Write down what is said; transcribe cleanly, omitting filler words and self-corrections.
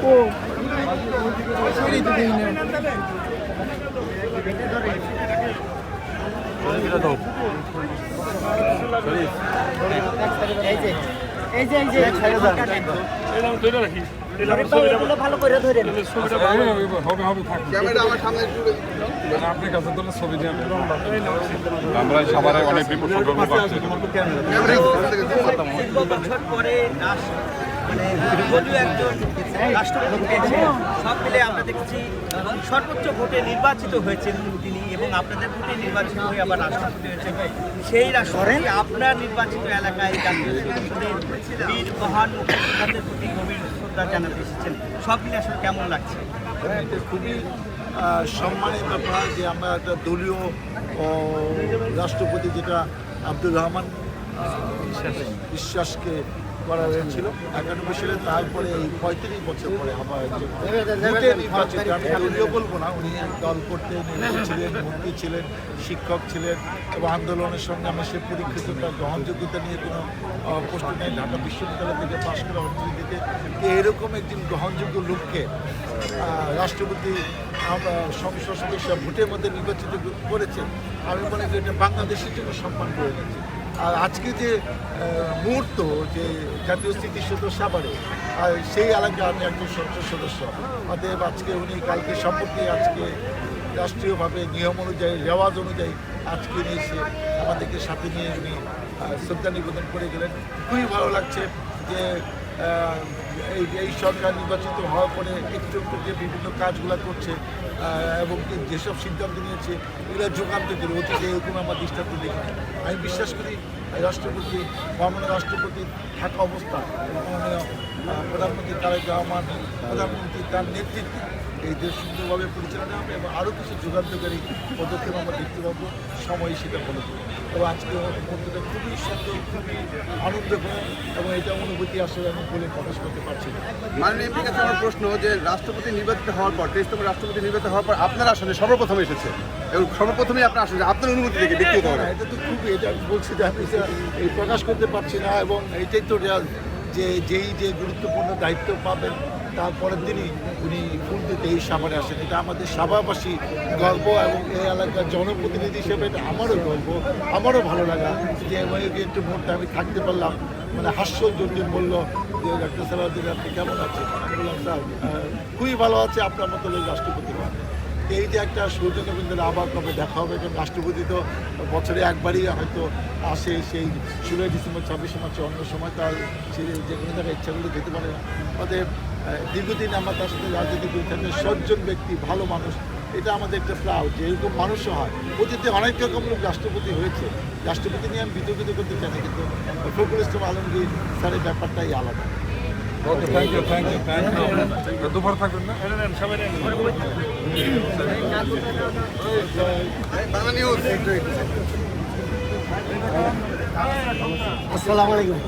ও সেটাই তো দেখি না। ভালো করে ধরে আমরা সবার অনেক বিপদ বছর পরে একজন রাষ্ট্রপতি পেয়েছেন। সব মিলে আমরা দেখছি সর্বোচ্চ ভোটে নির্বাচিত হয়েছেন তিনি এবং আপনাদের ভোটে নির্বাচিত হয়ে আবার রাষ্ট্রপতি হয়েছেন। সেই রাষ্ট্রপতি আপনার নির্বাচিত এলাকায় জাতীয় সংসদের বীর মহান মুক্তিযোদ্ধাদের প্রতি গভীর শ্রদ্ধা জানাতে এসেছেন। সব মিলে আসলে কেমন লাগছে? খুবই সম্মানের ব্যাপার যে আমরা একটা দলীয় রাষ্ট্রপতি যেটা আব্দুর রহমান বিশ্বাসকে করা হয়েছিল 91 সালে, তারপরে এই 35 বছর পরে আবার নির্বাচিত। আমি দলীয় বলবো না, উনি দল করতে ছিলেন, মন্ত্রী ছিলেন, শিক্ষক ছিলেন এবং আন্দোলনের সংগ্রামে সে পরীক্ষিত, তার গ্রহণযোগ্যতা নিয়ে কোনো প্রশ্ন নেই। ঢাকা বিশ্ববিদ্যালয় থেকে পাশ করা অর্থনীতিতে এরকম একজন গ্রহণযোগ্য লোককে রাষ্ট্রপতি সংসদ সদস্য ভোটের মধ্যে নির্বাচিত করেছে। আমি মনে করি এটা বাংলাদেশের জন্য সম্মান করে গেছে। আর আজকে যে মুহূর্ত যে জাতীয় স্মৃতিসৌধ সাভারে, আর সেই এলাকায় আমি একজন সংসদ সদস্য, অতএব আজকে উনি কালকে সম্পর্কে আজকে রাষ্ট্রীয়ভাবে নিয়ম অনুযায়ী, রেওয়াজ অনুযায়ী আজকে নিয়ে এসে আমাদেরকে সাথে নিয়ে উনি শ্রদ্ধা নিবেদন করে গেলেন। খুবই ভালো লাগছে যে এই সরকার নির্বাচিত হওয়ার পরে একটু একটু যে বিভিন্ন কাজগুলো করছে এবং যেসব সিদ্ধান্ত নিয়েছে এগুলো যুগান্তকারী, অতীতে এরকম আমার দৃষ্টান্ত দেখিনি। আমি বিশ্বাস করি রাষ্ট্রপতি, মাননীয় রাষ্ট্রপতি থাকা অবস্থা, মাননীয় প্রধানমন্ত্রী তারেক রহমান প্রধানমন্ত্রী তার নেতৃত্বে এই দেশ সুন্দরভাবে পরিচালনা হবে এবং আরও কিছু যুগান্তকারী পদক্ষেপ আমরা দেখতে পাবো। সময় সেটা বলে দেবো। এবং আজকে মুহূর্তটা খুবই সুন্দর, খুবই আনন্দঘন এবং এটা অনুভূতি আসলে আমি বলে প্রকাশ করতে পারছি না। মাননীয় এমপির কাছে আমার প্রশ্ন যে রাষ্ট্রপতি নির্বাচিত হওয়ার পর, 23তম রাষ্ট্রপতি নির্বাচিত হওয়ার পর আপনার আসনে সর্বপ্রথম এসেছে এবং সর্বপ্রথমই আপনার আসনে আপনার অনুমতি থেকে ব্যক্তিগত হবে। এটা তো খুবই, এটা আমি বলছি যে আমি এই প্রকাশ করতে পারছি না এবং এইটাই তো যে যে গুরুত্বপূর্ণ দায়িত্ব পাবেন তারপরের দিনই উনি ফুল দিতে এই সাভারে আসেন। এটা আমাদের সাভাবাসী গর্ব এবং এই এলাকার জনপ্রতিনিধি হিসেবে এটা আমারও গর্ব, আমারও ভালো লাগা যে একটু মুহূর্তে আমি থাকতে পারলাম। মানে হাস্যজ্যোতি বলল যে ডাক্তার সালাউদ্দিন আপনি কেমন আছেন? আমি বললাম স্যার খুবই ভালো আছে, আপনার মতো লোক রাষ্ট্রপতি হন। এই যে একটা সৌজন্যবৃন্দের আবার কবে দেখা হবে, কারণ রাষ্ট্রপতি তো বছরে একবারই হয়তো আসে, সেই 16 ডিসেম্বর 26 মার্চে, অন্য সময় তার সে যে কোনো জায়গায় ইচ্ছা করলে যেতে পারে না। অতএব দীর্ঘদিন আমরা তার সাথে রাজনীতি করে থাকি, সজ্জন ব্যক্তি, ভালো মানুষ, এটা আমাদের একটা প্রাউড যে এরকম মানুষও হয়। অতীতে অনেক রকম লোক রাষ্ট্রপতি হয়েছে, রাষ্ট্রপতি নিয়ে আমি বিতর্কিত করতে চাই না, কিন্তু ফখরুল ইসলাম আলমগীর স্যারের ব্যাপারটাই আলাদা। Okay, thank you, thank you, thank you. দুপুর থাকবেন না? বাংলা নিউজ। আসসালামু আলাইকুম।